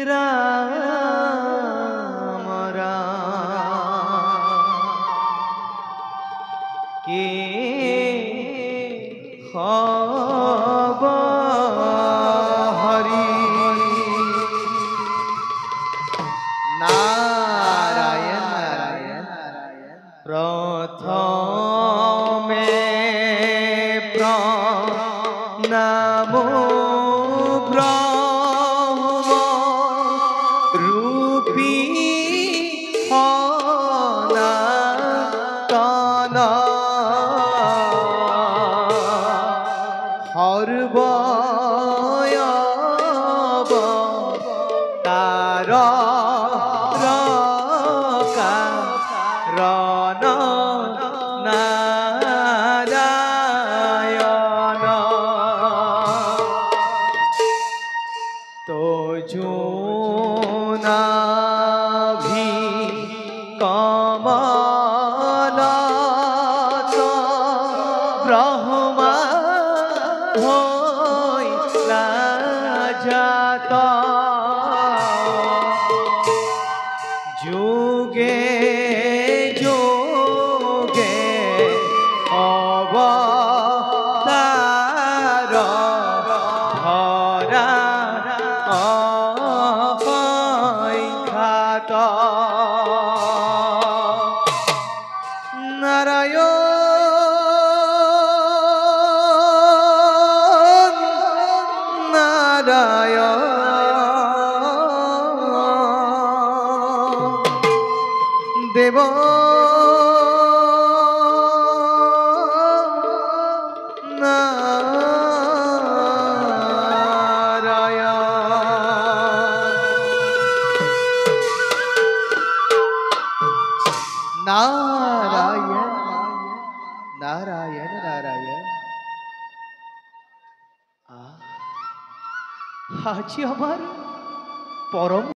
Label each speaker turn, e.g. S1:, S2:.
S1: রাম কে হব হরি নারায়ণ নারায়ণ প্রথমে প্রণাম ব্রহ্ম রূপী সনাতন হর্বয়বতার কারণ নারায়ণ তোজনাভি কমলত ব্রহ্মা হইলা জাত যুগে যুগে অবতার ধরা অখ্যাত নারায়ণ নারায়ণ দেব নারায়ণ নারায়ণ নারায়ণ আজ আমার পরম